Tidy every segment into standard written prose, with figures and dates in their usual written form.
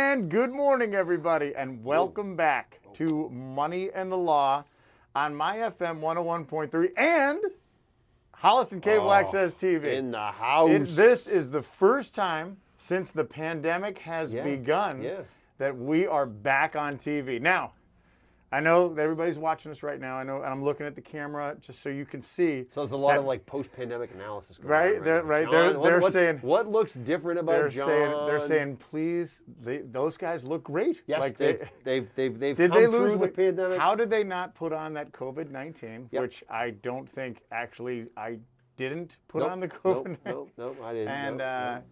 And good morning, everybody, and welcome back to Money and the Law on My FM 101.3 and Holliston Cable Access TV. In the house. This is the first time since the pandemic has begun that we are back on TV. Now, I know that everybody's watching us right now. I know, and I'm looking at the camera just so you can see. So there's a lot of like post-pandemic analysis going on. They're saying what looks different about John. They're saying, please, those guys look great. Yes, like they've did come they through lose the pandemic. How did they not put on that COVID-19, which I don't think actually I didn't put on the COVID-19. Nope, I didn't. And and I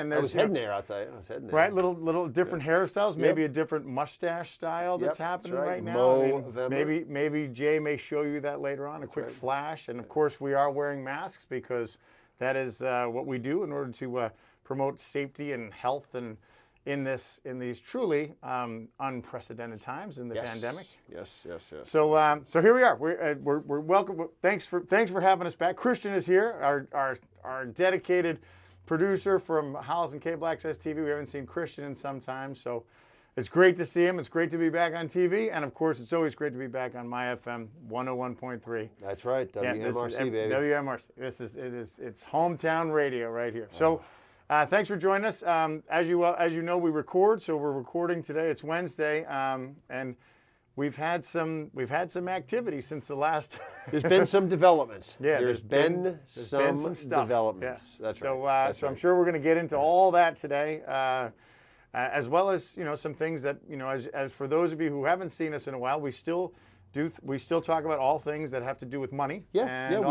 there's was heading there outside. I was heading there. Right, little different hairstyles, maybe a different mustache style that's happening right now. Maybe Jay may show you that later on, a quick flash. And of course, we are wearing masks because that is what we do in order to promote safety and health and in these truly unprecedented times in the pandemic. Yes. So here we are. We're welcome. Thanks for having us back. Christian is here, our dedicated producer from Holliston Cable Access TV. We haven't seen Christian in some time, so it's great to see him. It's great to be back on TV, and of course, it's always great to be back on My FM 101.3 That's right, WMRC, baby. WMRC. It's hometown radio right here. So. Thanks for joining us. As you know, we record, so we're recording today. It's Wednesday, and we've had some activity since the last. There's been some developments. There's been some developments. That's right. So I'm sure we're going to get into all that today, as well as some things that as for those of you who haven't seen us in a while, we still talk about all things that have to do with money. We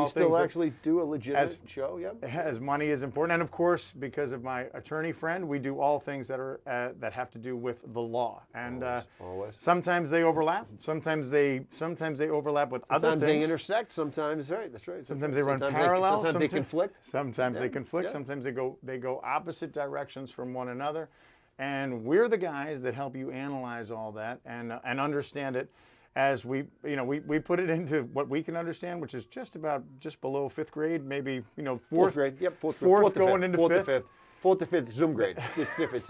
still actually do a legitimate show. As money is important, and of course, because of my attorney friend, we do all things that are that have to do with the law. And always. Sometimes they overlap. Sometimes they overlap with other things. Sometimes they intersect. Sometimes that's right. Sometimes they run parallel. Sometimes they conflict. Sometimes they conflict. Sometimes they go opposite directions from one another. And we're the guys that help you analyze all that and understand it. As we put it into what we can understand, which is just below fifth grade, maybe fourth grade. Yep, fourth going into fifth. Fourth to fifth Zoom grade. It's different.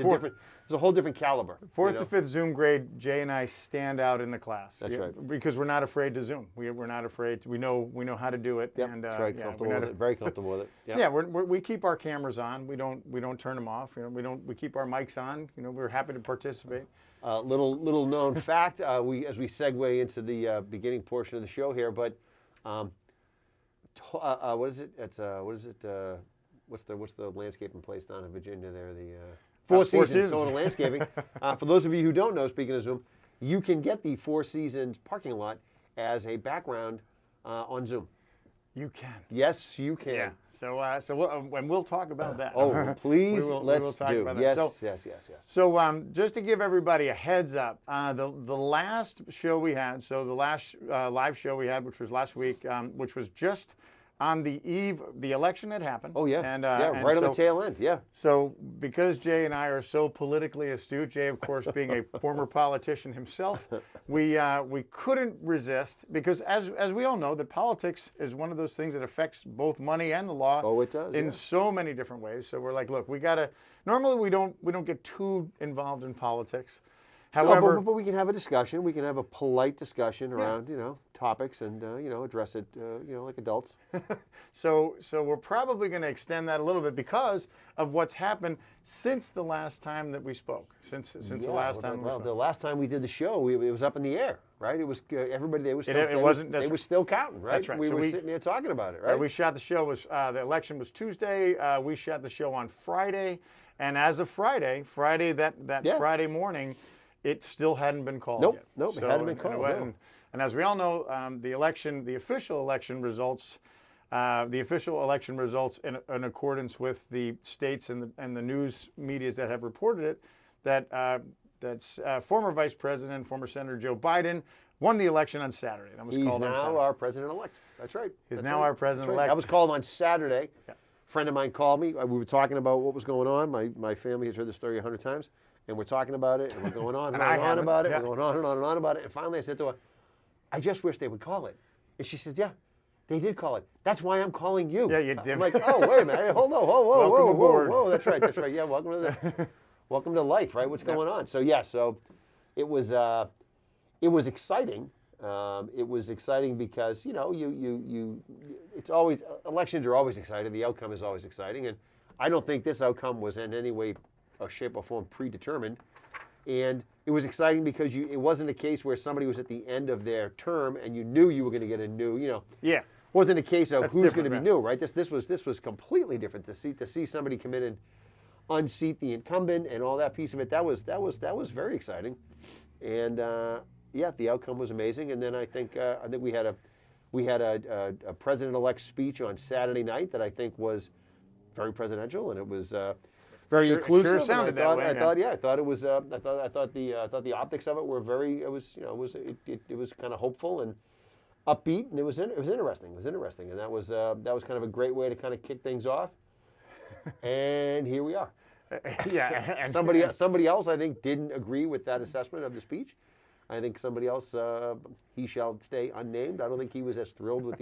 It's a whole different caliber. Fourth to fifth Zoom grade. Jay and I stand out in the class. That's right. Because we're not afraid to Zoom. We're not afraid. We know how to do it. Yep, and that's right. Comfortable with it. Very comfortable with it. Yep. Yeah, we keep our cameras on. We don't turn them off. We keep our mics on. We're happy to participate. Little known fact, as we segue into the beginning portion of the show here, but what is it? What's the landscaping place down in Virginia there? The Four Seasons Total Landscaping. For those of you who don't know, speaking of Zoom, you can get the Four Seasons parking lot as a background on Zoom. You can. Yes, you can. Yeah. So we'll talk about that. Oh, please, let's do. Yes. So just to give everybody a heads up, the last show we had, the last live show we had, which was last week, which was just on the eve, the election had happened. Oh, yeah. And right on the tail end, yeah. So because Jay and I are so politically astute, Jay, of course, being a former politician himself, we couldn't resist, because as we all know, that politics is one of those things that affects both money and the law. Oh, it does. In so many different ways. So we're like, look, we gotta. Normally, we don't get too involved in politics. However, but we can have a discussion. We can have a polite discussion around, topics and, address it, like adults. So we're probably going to extend that a little bit because of what's happened since the last time that we spoke. Since the last time. Well, the last time we did the show, it was up in the air, right? It was everybody. They were still. They were still counting, right? That's right. We were sitting there talking about it, right? We shot the show. The election was Tuesday. We shot the show on Friday, and as of Friday Friday morning. It still hadn't been called yet. Nope, it hadn't been called. And as we all know, the official election results in accordance with the states and the news medias that have reported it, that's former Vice President, former Senator Joe Biden won the election on Saturday. That was He's called now our president-elect. That's right. He's now our president-elect. That was called on Saturday. Yeah. A friend of mine called me. We were talking about what was going on. My family has heard the story 100 times. And we're talking about it, and we're going on and on about it. Yeah. We're going on and on and on about it. And finally I said to her, I just wish they would call it. And she says, yeah, they did call it. That's why I'm calling you. Yeah, you did. I'm like, oh, wait a minute. Hold on. Whoa. That's right. Yeah, welcome to the welcome to life, right? What's going on? So so it was exciting. It was exciting because it's always, elections are always exciting. The outcome is always exciting, and I don't think this outcome was in any way, or shape, or form predetermined. And it was exciting because it wasn't a case where somebody was at the end of their term and you knew you were going to get a new, Yeah. It wasn't a case of That's who's going to be man. new, right? This was completely different to see somebody come in and unseat the incumbent and all that piece of it. That was very exciting, and the outcome was amazing. And then I think we had a president-elect speech on Saturday night that I think was very presidential, and it was very inclusive. It sure sounded that way. I thought it was. I thought the optics of it were very. It was kind of hopeful and upbeat, and it was interesting. It was interesting, and that was kind of a great way to kind of kick things off. And here we are. Yeah. Somebody else, I think, didn't agree with that assessment of the speech. I think somebody else, he shall stay unnamed. I don't think he was as thrilled with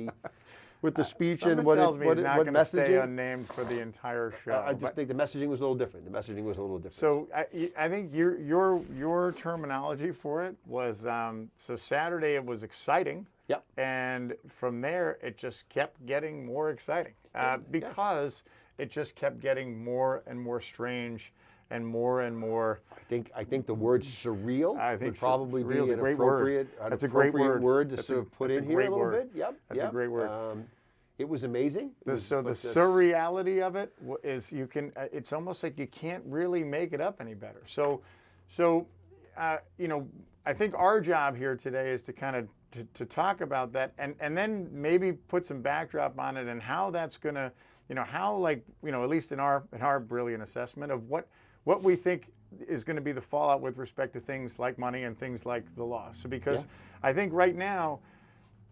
the speech and what messaging. Stay unnamed for the entire show. I just think the messaging was a little different. So I think your terminology for it was so Saturday it was exciting. Yep. And from there it just kept getting more exciting because it just kept getting more and more strange and more and more. I think the word surreal would probably be an appropriate word to sort of put in here a little bit. Yep. That's a great word. It was amazing. The surreality of it is it's almost like you can't really make it up any better. So I think our job here today is to kind of to talk about that and then maybe put some backdrop on it and how that's going to, how at least in our brilliant assessment of what we think is going to be the fallout with respect to things like money and things like the law. So because I think right now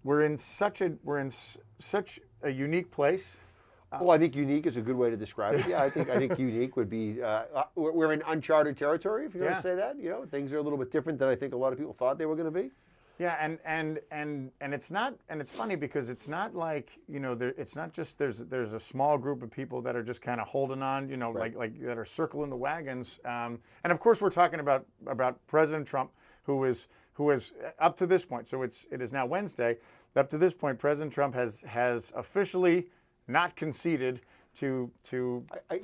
we're in such a unique place. Well, I think unique is a good way to describe it. Yeah, I think unique would be we're in uncharted territory, if you're going to say that. Things are a little bit different than I think a lot of people thought they were going to be. Yeah, and it's not, and it's funny because it's not like it's not just there's a small group of people that are just kind of holding on, right. like that are circling the wagons, and of course we're talking about President Trump, who is up to this point. So it is now Wednesday. Up to this point, President Trump has officially not conceded to I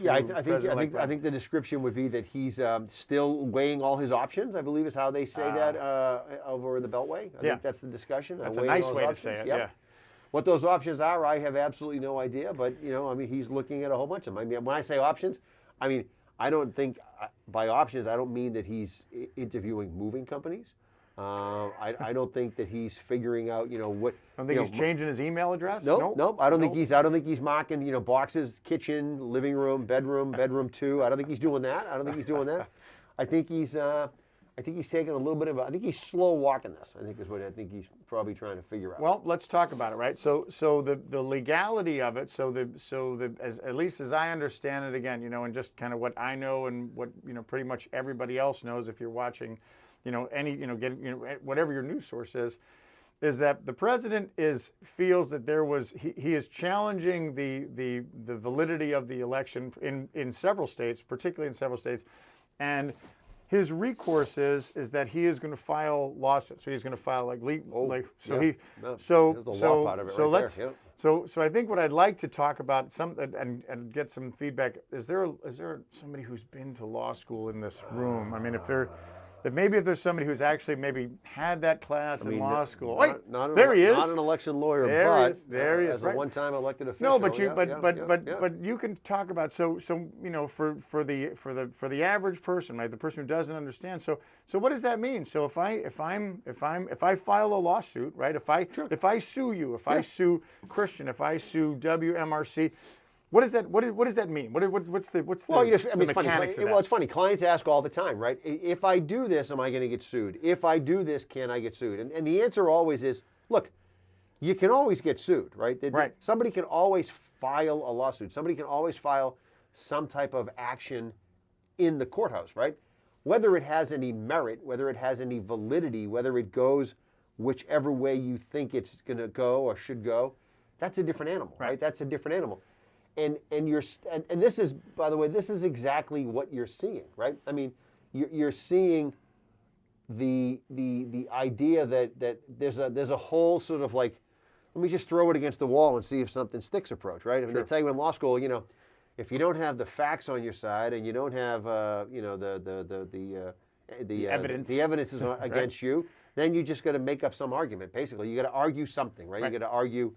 think the description would be that he's still weighing all his options, I believe is how they say that over in the Beltway. I think that's the discussion. That's a nice way to say it, yeah. What those options are, I have absolutely no idea, but he's looking at a whole bunch of them. I mean, when I say options, I don't think by options, I don't mean that he's interviewing moving companies. I don't think that he's figuring out, what. I don't think he's changing his email address. Nope. I don't think he's marking, boxes, kitchen, living room, bedroom 2. I don't think he's doing that. I think he's taking a little bit of I think he's slow walking this. I think is what I think he's probably trying to figure out. Well, let's talk about it, right? So the legality of it. At least as I understand it, again, and just kind of what I know and what pretty much everybody else knows if you're watching. Whatever your news source is that the president feels that he is challenging the validity of the election in several states, particularly in several states, and his recourse is that he is going to file lawsuits. So he's going to file So I think what I'd like to talk about and get some feedback is there somebody who's been to law school in this room? I mean, if there's somebody who's actually maybe had that class in law school. There he is. Not an election lawyer, there he is. As a one-time elected official. No, but you can talk about for the average person, right? The person who doesn't understand. So what does that mean? So if I file a lawsuit, right? If I sue you, if I sue Christian, if I sue WMRC. What does that mean? What's the mechanics of that? Well, it's funny. Clients ask all the time, right? If I do this, am I going to get sued? If I do this, can I get sued? And the answer always is, look, you can always get sued, right? Somebody can always file a lawsuit. Somebody can always file some type of action in the courthouse, right? Whether it has any merit, whether it has any validity, whether it goes whichever way you think it's going to go or should go, that's a different animal, right? That's a different animal. and this is, by the way, this is exactly what you're seeing, right? I mean, you're seeing the idea that there's a whole sort of like, let me just throw it against the wall and see if something sticks approach, right? I mean, they tell you in law school, you know, if you don't have the facts on your side and you don't have, you know, the evidence is against you, then you just got to make up some argument. Basically, you got to argue something, right? You got to argue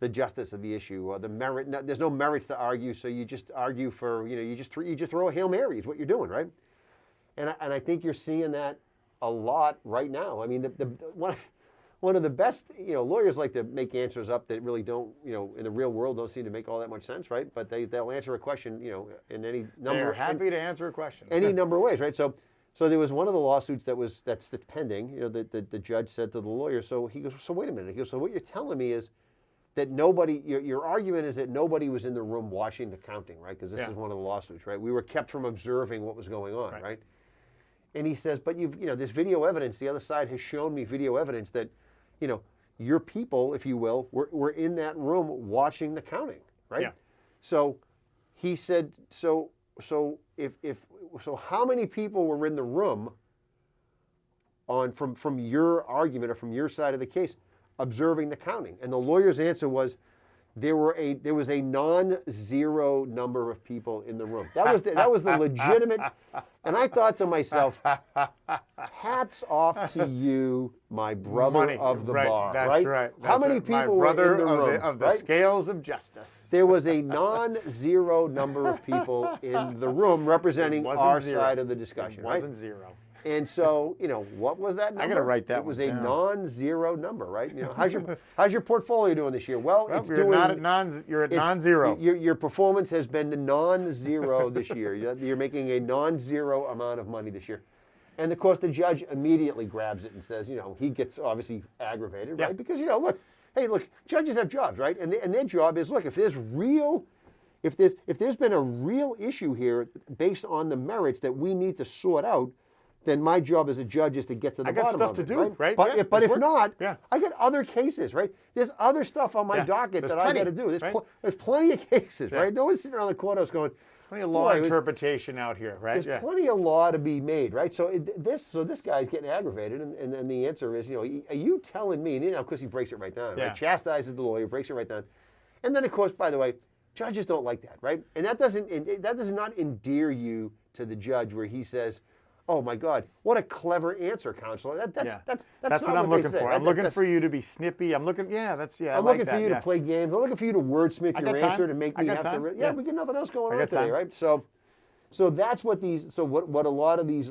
the justice of the issue or the merit. No, there's no merits to argue, so you just argue for, you know, you just throw a Hail Mary is what you're doing, right? And I think you're seeing that a lot right now. I mean, one of the best, you know, lawyers like to make answers up that really don't, you know, in the real world don't seem to make all that much sense, right? But they'll answer a question, you know, in any number. They're happy to answer a question. Any number of ways, right? So there was one of the lawsuits that's pending. You know, the judge said to the lawyer, so he goes, so wait a minute. He goes, so what you're telling me is that nobody, your argument is that nobody was in the room watching the counting, right? Because this is one of the lawsuits, right? We were kept from observing what was going on, right? And he says, but you know, this video evidence, the other side has shown me video evidence that, you know, your people, if you will, were in that room watching the counting, right? Yeah. So he said, so how many people were in the room from your argument or from your side of the case observing the counting? And the lawyer's answer was, there was a non-zero number of people in the room. That was the legitimate. And I thought to myself, hats off to you, my brother of the bar. That's right. How many people were in the room? Of the scales of justice. There was a non-zero number of people in the room representing our side of the discussion. It wasn't zero. And so, you know, what was that number? I got to write that. It was a non-zero number, right? You know, how's your portfolio doing this year? Well, it's you're doing. You're at non-zero. Your performance has been non-zero this year. You're making a non-zero amount of money this year, and of course the judge immediately grabs it and says, you know, he gets obviously aggravated, right? Because you know, look, judges have jobs, right? And their job is, look, if there's been a real issue here based on the merits that we need to sort out, then my job as a judge is to get to the bottom of it. I got stuff to do, right? But if not, I got other cases, right? There's other stuff on my docket that I got to do. There's plenty of cases, right? No one's sitting around the courthouse going, plenty of law interpretation out here, right? There's plenty of law to be made, right? So this guy's getting aggravated, and the answer is, you know, are you telling me? And, you know, of course, he breaks it right down, right? Chastises the lawyer, breaks it right down, and then of course, by the way, judges don't like that, right? And that does not endear you to the judge where he says, oh my God, what a clever answer, counselor. That's what I'm looking for. I'm looking for you to be snippy. I'm looking, I'm looking for you to play games. I'm looking for you to wordsmith your answer to make me have to. We got nothing else going on today, right? So that's what what a lot of these.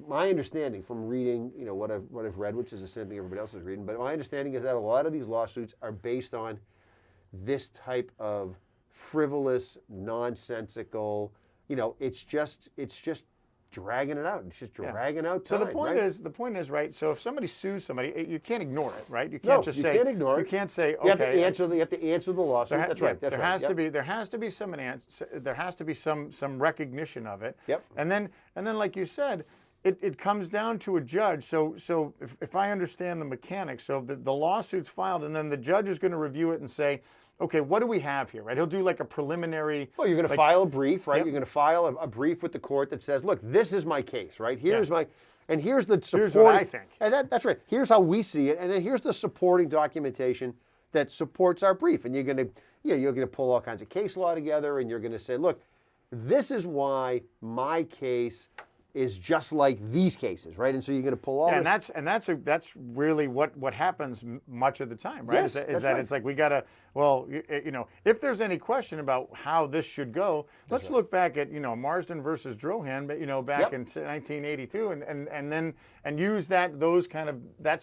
My understanding from reading, you know, what I've read, which is the same thing everybody else is reading, but my understanding is that a lot of these lawsuits are based on this type of frivolous, nonsensical. You know, it's just dragging it out. It's just dragging out time. So the point is, right? So if somebody sues somebody, you can't ignore it, right? You can't just say. You can't ignore it. You can't say, okay. You have to answer the lawsuit. That's right. There has to be some recognition of it. Yep. And then like you said, it comes down to a judge. So if I understand the mechanics, so the lawsuit's filed, and then the judge is going to review it and say, okay, what do we have here, right? He'll do like a preliminary. Well, you're going to file a brief, right? Yep. You're going to file a brief with the court that says, look, this is my case, right? Here's here's the supporting. Here's what I think. And that's right. Here's how we see it, and then here's the supporting documentation that supports our brief. And you're going to pull all kinds of case law together, and you're going to say, look, this is why my case is just like these cases, right? And so you're going to pull all this. And that's really what happens much of the time, right? Yes, is that it's like we got to, well, you know, if there's any question about how this should go, let's look back at, you know, Marsden versus Drohan, you know, back in 1982, and use that's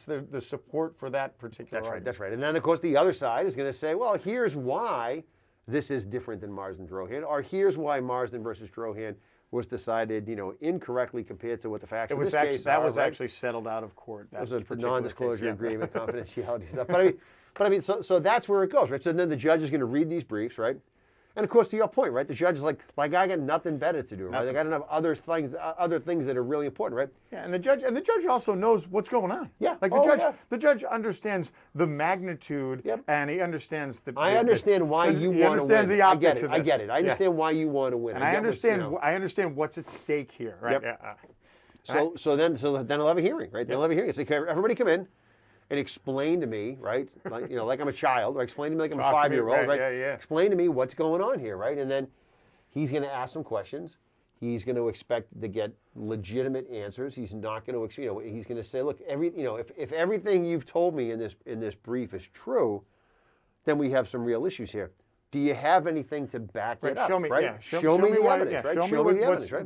the support for that particular argument. That's right. And then of course the other side is going to say, well, here's why this is different than Marsden Drohan, or here's why Marsden versus Drohan was decided, you know, incorrectly compared to what the facts of this case are. That was actually settled out of court. That was a non-disclosure agreement, confidentiality stuff. But I mean, so that's where it goes, right? So then the judge is going to read these briefs, right? And of course, to your point, right? The judge is like I got nothing better to do, right? They got enough other things that are really important, right? Yeah, and the judge also knows what's going on. Yeah, like the judge understands the magnitude, and he understands the. I understand why you want to win. He understands the optics of this. I get it. I understand why you want to win. And I understand what's at stake here, right? Yep. Yeah. So then I'll have a hearing, right? Then I'll have a hearing. It's like, everybody come in and explain to me, right? Like I'm a child, or explain to me like I'm a 5-year-old, right? Yeah. Explain to me what's going on here, right? And then he's going to ask some questions. He's going to expect to get legitimate answers. He's not going to, he's going to say, look, if everything you've told me in this brief is true, then we have some real issues here. Do you have anything to back it up? Show me, right? Show me the evidence, right? Show me the evidence, right?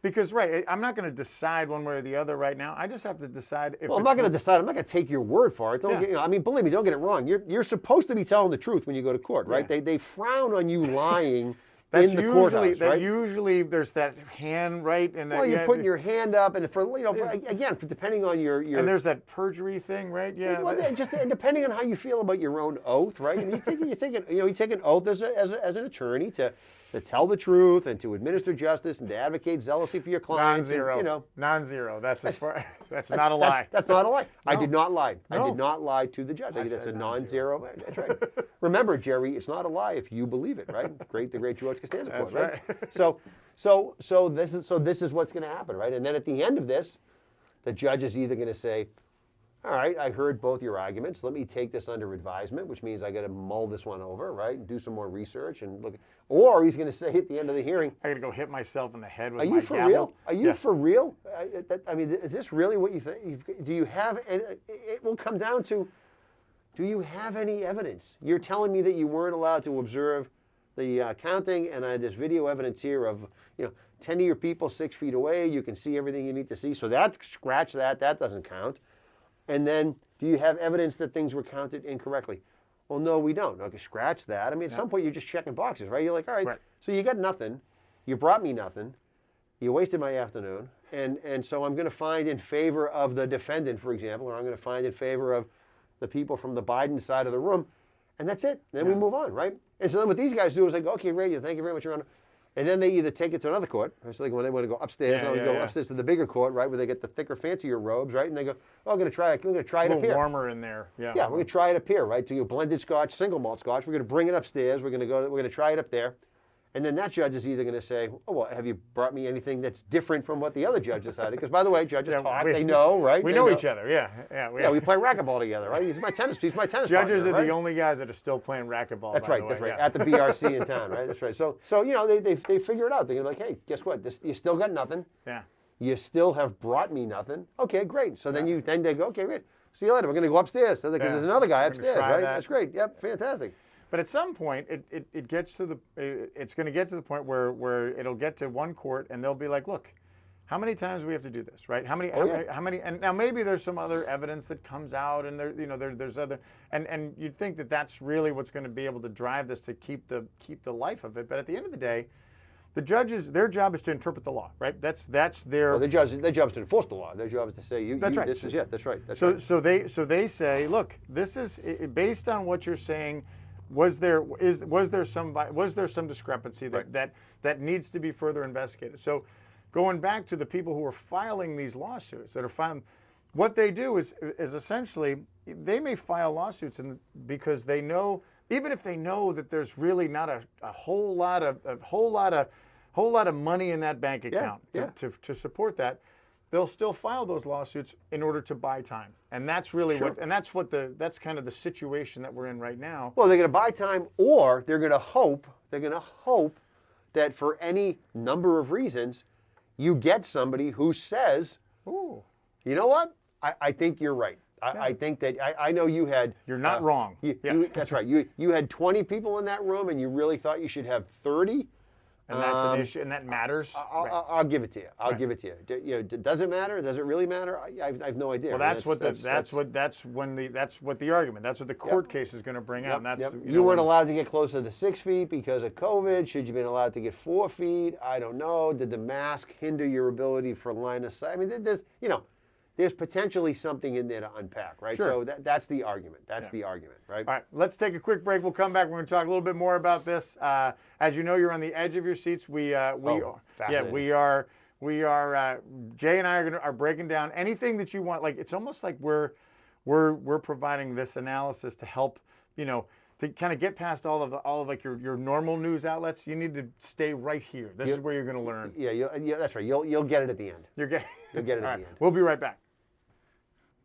Because right, I'm not going to decide one way or the other right now. I just have to decide if. Well, I'm not going to decide. I'm not going to take your word for it. Believe me, don't get it wrong. You're supposed to be telling the truth when you go to court, right? They frown on you lying. In the courthouse, right? Usually there's that hand, right? And well, you're putting your hand up, and for depending on your and there's that perjury thing, right? Yeah. Well, and depending on how you feel about your own oath, right? I mean, you take an oath as an attorney to tell the truth and to administer justice and to advocate zealously for your clients. Non-zero. Non-zero. That's not a lie. That's not a lie. No. I did not lie. No. I did not lie to the judge. That's a non-zero. That's right. Remember, Jerry, it's not a lie if you believe it, right? The great George Costanza quote, right? So this is what's going to happen, right? And then at the end of this, the judge is either going to say, all right, I heard both your arguments. Let me take this under advisement, which means I got to mull this one over, right? And do some more research and look. Or he's going to say at the end of the hearing, I got to go hit myself in the head with my gavel. Are you for real? Are you for real? I mean, is this really what you think? Do you have any? It will come down to, do you have any evidence? You're telling me that you weren't allowed to observe the counting, and I had this video evidence here of 10 of your people 6 feet away. You can see everything you need to see. So scratch that. That doesn't count. And then, do you have evidence that things were counted incorrectly? Well, no, we don't. Okay, scratch that. I mean, at some point, you're just checking boxes, right? You're like, all right, so you got nothing. You brought me nothing. You wasted my afternoon. And so I'm going to find in favor of the defendant, for example, or I'm going to find in favor of the people from the Biden side of the room. And that's it. Then we move on, right? And so then what these guys do is they go, okay, Ray, thank you very much, Your Honor. And then they either take it to another court, so when they want to go upstairs, go upstairs to the bigger court, right, where they get the thicker, fancier robes, right, and they go, oh, we're going to try it up here. It's a little warmer in there, Yeah, we're going to try it up here, right? So you blended scotch, single malt scotch. We're going to bring it upstairs. We're going to try it up there, and then that judge is either going to say, oh, well, have you brought me anything that's different from what the other judge decided? Because by the way, judges talk, they know, right? We know each other, we play racquetball together, right? He's my tennis partner. Judges are the only guys that are still playing racquetball. That's right. At the BRC in town, right? That's right. So they figure it out. They're gonna be like, hey, guess what? You still got nothing. Yeah. You still have brought me nothing. Okay, great. So then they go, okay, great. See you later. We're gonna go upstairs. So because there's another guy upstairs, right? That's great. Yep, fantastic. But at some point, it gets to it's going to get to the point where it'll get to one court and they'll be like, look, how many times do we have to do this, right? How many? And now maybe there's some other evidence that comes out, and there's other, and you'd think that that's really what's going to be able to drive this to keep the life of it. But at the end of the day, the judges, their job is to interpret the law, right? That's their. Well, their job is to enforce the law. Their job is to say that's right. This is that's right. So they say, look, this is based on what you're saying. Was there some discrepancy that needs to be further investigated? So, going back to the people who are filing these lawsuits that are filing, what they do is essentially they may file lawsuits because they know, even if they know that there's really not a whole lot of money in that bank account to support that, they'll still file those lawsuits in order to buy time. And that's really that's kind of the situation that we're in right now. Well, they're going to buy time, or they're going to hope that for any number of reasons, you get somebody who says, ooh, you know what? I think you're right. I think that I know you had. You're not wrong. That's right. You had 20 people in that room, and you really thought you should have 30. And that's an issue, and that matters. I'll give it to you. I'll give it to you. Does it matter? Does it really matter? I have no idea. Well, that's what the argument. That's what the court case is going to bring out. And that's you weren't allowed to get closer to the 6 feet because of COVID. Should you have been allowed to get 4 feet? I don't know. Did the mask hinder your ability for line of sight? I mean, there's there's potentially something in there to unpack, right? Sure. So that's the argument. That's the argument, right? All right, let's take a quick break. We'll come back. We're going to talk a little bit more about this. As you know, you're on the edge of your seats. Fascinating. We are. Jay and I are breaking down anything that you want. Like, it's almost like we're providing this analysis to help, to kind of get past all of like your normal news outlets. You need to stay right here. This is where you're going to learn. Yeah, that's right. You'll get it at the end. You'll get it at the end. We'll be right back.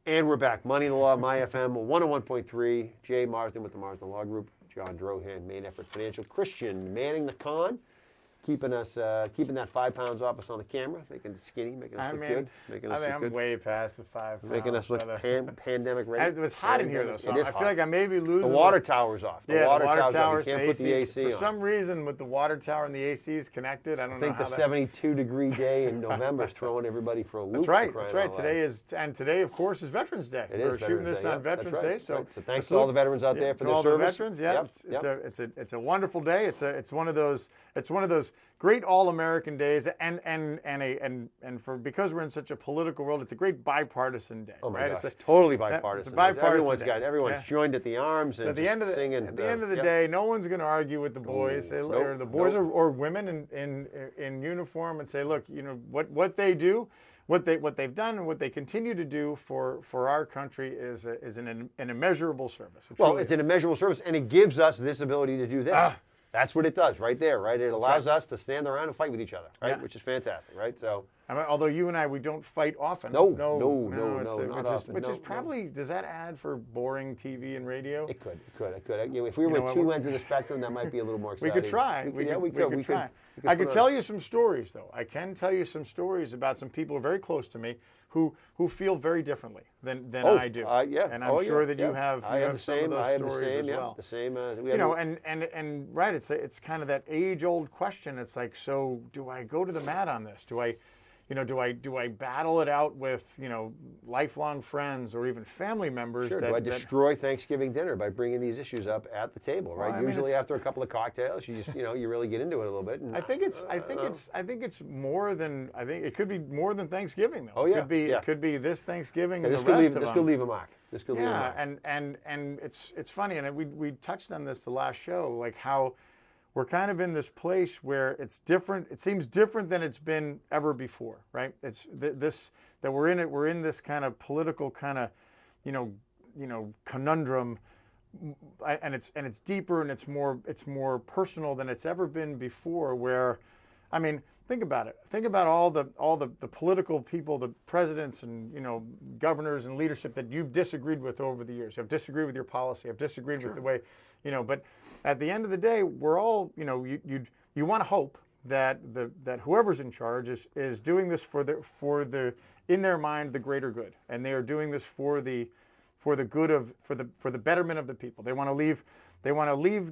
And we're back. Money in the Law, My FM 101.3. Jay Marsden with the Marsden Law Group. John Drohan, Main Effort Financial. Christian manning the con. Keeping that 5 pounds off us on the camera, making it skinny, making us look good. I'm way past the 5 pounds. Making us look pandemic ready. It was hot in here though, so I feel like I may be losing. The water tower's off. The water tower's off. You can't put the AC on. For some reason, with the water tower and the AC is connected, I think the 72-degree day in November is throwing everybody for a loop. That's right. Today, of course, is Veterans Day. We're shooting this on Veterans Day, so thanks to all the veterans out there for their service. All the veterans, it's a wonderful day. It's one of those great all-American days, and because we're in such a political world, it's a great bipartisan day. Oh my right? gosh, It's totally bipartisan. It's a bipartisan everyone's joined at the arms and singing. At the end of the day, no one's going to argue with the boys, or the boys or women in uniform, and say, look, what they do. What they've done and what they continue to do for our country is an immeasurable service. It's an immeasurable service, and it gives us this ability to do this. That's what it does right there, right? It allows us to stand around and fight with each other, right? Which is fantastic, right? So, although you and I, we don't fight often. No, not often. Which is probably, does that add for boring TV and radio? It could. If we were at two ends of the spectrum, that might be a little more exciting. We could try. We could try. I could tell you some stories, though. I can tell you some stories about some people very close to me who feel very differently than I do. And I'm sure that you have. I have the same. I have the same. Yeah, the same. And right. It's kind of that age-old question. It's like, so do I go to the mat on this? Do I battle it out with lifelong friends or even family members? Sure. Do I destroy Thanksgiving dinner by bringing these issues up at the table? Right. Usually after a couple of cocktails, you just you really get into it a little bit. And, I think it's more than it could be more than Thanksgiving though. Oh yeah. It could be this Thanksgiving. Yeah, this could leave a mark. This could leave a mark. And it's funny, and we touched on this the last show, like how we're kind of in this place where it's different. It seems different than it's been ever before, right? It's that we're in it. We're in this kind of political kind of, conundrum, and it's deeper and it's more personal than it's ever been before. Where, I mean, think about it. Think about all the political people, the presidents and governors and leadership that you've disagreed with over the years. Have disagreed with your policy. Have disagreed with the way, But at the end of the day, we're all you want to hope that whoever's in charge is doing this for the in their mind the greater good, and they are doing this for the good of for the betterment of the people. They want to leave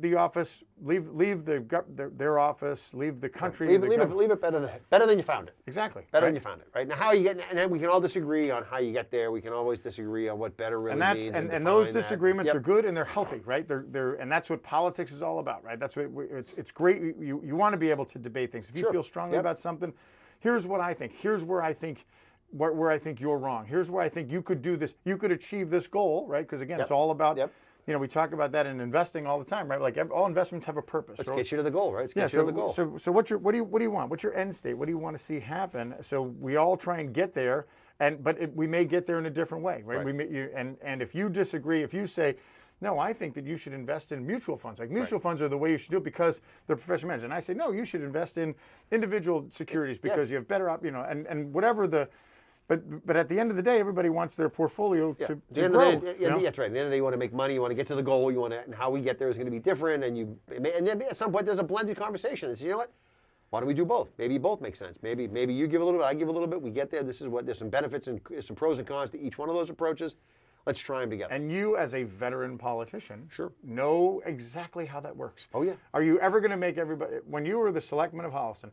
the office, leave their office, leave the country. Leave it better than you found it. Exactly. Better than you found it, right? Now, how you get, and then we can all disagree on how you get there. We can always disagree on what better really means. And those disagreements are good and they're healthy, right? And that's what politics is all about, right? That's what it's great. You want to be able to debate things. If you feel strongly about something, here's what I think. Here's where I think. Where I think you're wrong. Here's where I think you could do this. You could achieve this goal, right? Because again, it's all about. We talk about that in investing all the time, right? Like all investments have a purpose. Let's get you to the goal, right? Let's get you to the goal. So what do you want? What's your end state? What do you want to see happen? So we all try and get there, but we may get there in a different way, right? And if you disagree, if you say, no, I think that you should invest in mutual funds. Like mutual funds are the way you should do it because they're professional managers. And I say, no, you should invest in individual securities because you have better, and whatever the. But at the end of the day, everybody wants their portfolio to grow. That's right. At the end of the day, you want to make money. You want to get to the goal. And how we get there is going to be different. And then at some point, there's a blended conversation. They say, you know what? Why don't we do both? Maybe both make sense. Maybe you give a little bit, I give a little bit. We get there. There's some benefits and some pros and cons to each one of those approaches. Let's try them together. And you, as a veteran politician, know exactly how that works. Oh yeah. Are you ever going to make everybody? When you were the selectman of Holliston,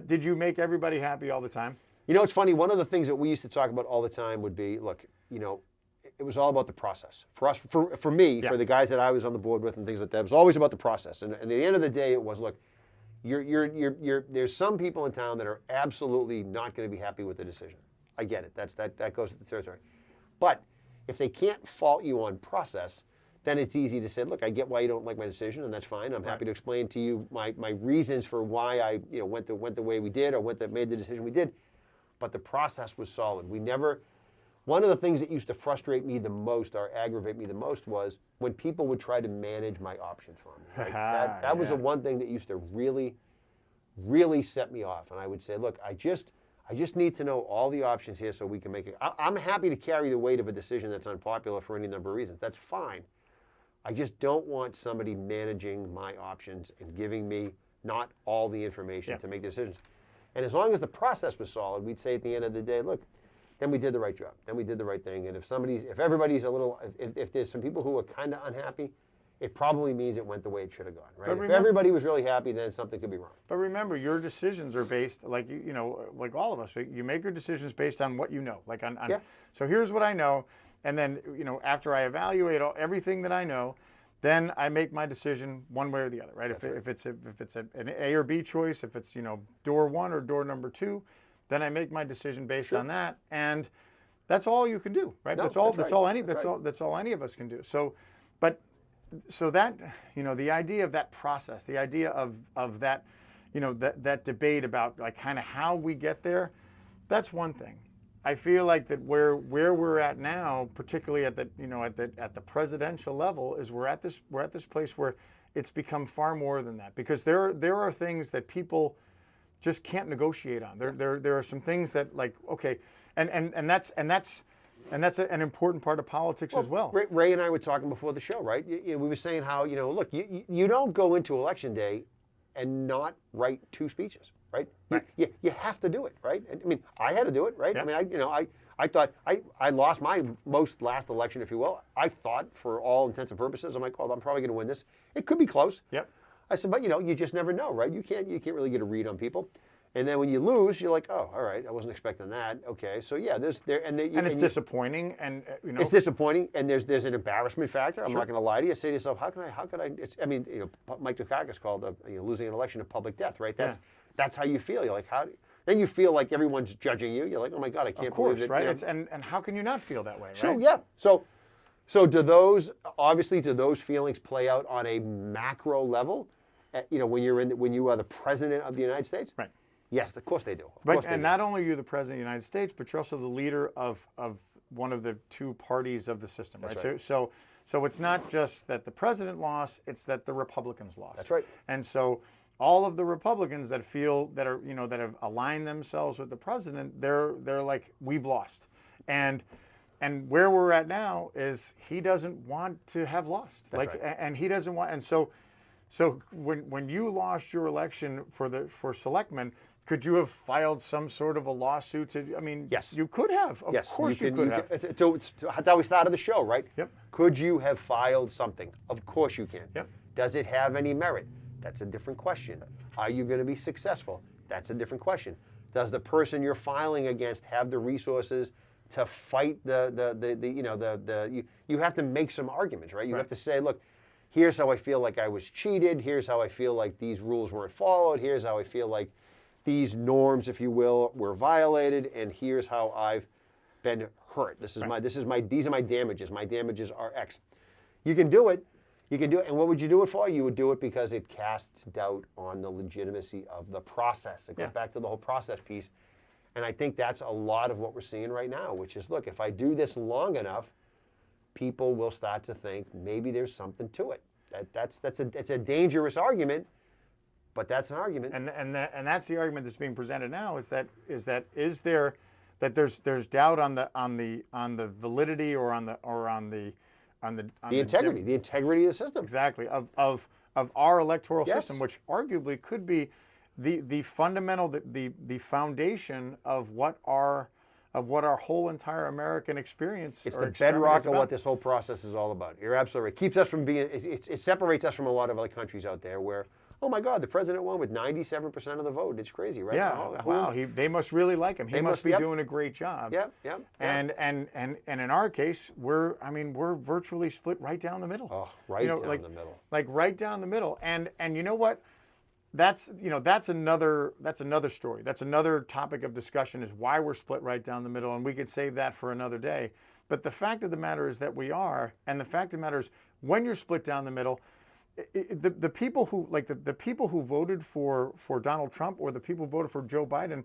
did you make everybody happy all the time? It's funny. One of the things that we used to talk about all the time would be, look, it was all about the process. For us, for me, for the guys that I was on the board with and things like that, it was always about the process. And at the end of the day, it was, look, there's some people in town that are absolutely not going to be happy with the decision. I get it. That goes with the territory. But if they can't fault you on process, then it's easy to say, look, I get why you don't like my decision, and that's fine. I'm happy to explain to you my reasons for why I went the way we did, or made the decision we did. But the process was solid. One of the things that used to frustrate me the most, or aggravate me the most, was when people would try to manage my options for me. Right? that was the one thing that used to really, really set me off. And I would say, look, I just need to know all the options here so we can make it. I'm happy to carry the weight of a decision that's unpopular for any number of reasons. That's fine. I just don't want somebody managing my options and giving me not all the information to make decisions. And as long as the process was solid, we'd say at the end of the day, look, then we did the right job. Then we did the right thing. And if everybody's a little, if there's some people who are kind of unhappy, it probably means it went the way it should have gone, right? If everybody was really happy, then something could be wrong. But remember, your decisions are based, like like all of us. You make your decisions based on what you know. So here's what I know, and then after I evaluate everything that I know, then I make my decision one way or the other, right? If it's an A or B choice, if it's door 1 or door number 2, then I make my decision based on that, and that's all you can do, right? No, that's all any of us can do. So that the idea of that process, the idea of that that debate about like kind of how we get there, that's one thing. I feel like that where we're at now, particularly at the presidential level, is we're at this place where it's become far more than that, because there are things that people just can't negotiate on. There are some things that, like, okay, and that's an important part of politics as well. Ray and I were talking before the show, right? We were saying how look, you don't go into election day and not write 2 speeches, right? You have to do it, right? I mean, I had to do it, right? Yep. I mean, I thought I lost my last election, if you will. I thought, for all intents and purposes, I'm like, well, I'm probably going to win this. It could be close. Yep. I said, but you just never know, right? You can't really get a read on people. And then when you lose, you're like, oh, all right, I wasn't expecting that. Okay, so yeah, it's disappointing, and it's disappointing, and there's an embarrassment factor. I'm not going to lie to you. Say to yourself, how could I? Mike Dukakis called losing an election a public death, right? That's how you feel. You're like, then you feel like everyone's judging you. You're like, oh my God, I can't believe it. Of course, right? And how can you not feel that way, right? Sure, yeah. So do those feelings play out on a macro level? When you are the president of the United States? Right. Yes, of course they do. Not only are you the president of the United States, but you're also the leader of one of the 2 parties of the system, right? Right. So it's not just that the president lost; it's that the Republicans lost. That's right. And so all of the Republicans that have aligned themselves with the president, they're like, we've lost, and where we're at now is he doesn't want to have lost. That's right. And he doesn't want, and so when you lost your election for selectmen, could you have filed some sort of a lawsuit? Yes. You could have. Of course you could have. That's how we started the show, right? Yep. Could you have filed something? Of course you can. Yep. Does it have any merit? That's a different question. Are you going to be successful? That's a different question. Does the person you're filing against have the resources to fight you have to make some arguments, right? You have to say, look, here's how I feel like I was cheated. Here's how I feel like these rules weren't followed. Here's how I feel like these norms, if you will, were violated. And here's how I've been hurt. These are my damages. My damages are X. You can do it. And what would you do it for? You would do it because it casts doubt on the legitimacy of the process. It goes back to the whole process piece. And I think that's a lot of what we're seeing right now, which is, look, if I do this long enough, people will start to think maybe there's something to it. It's a dangerous argument, but that's an argument. And that's the argument that's being presented now is there's doubt on the validity or on the integrity of the system. Exactly, of our electoral system, which arguably could be the fundamental, the foundation of what our whole entire American experience. It's the bedrock of what this whole process is all about. You're absolutely right. It keeps us from being. It separates us from a lot of other countries out there where, oh my God, the president won with 97% of the vote. It's crazy, right? Yeah. Wow. They must really like him. He must be doing a great job. Yep. And in our case, we're virtually split right down the middle. Oh, right down the middle. Like right down the middle. And you know what? that's another story. That's another topic of discussion, is why we're split right down the middle, and we could save that for another day. But the fact of the matter is that we are, and the fact of the matter is, when you're split down the middle, the people who the people who voted for Donald Trump, or the people who voted for Joe Biden,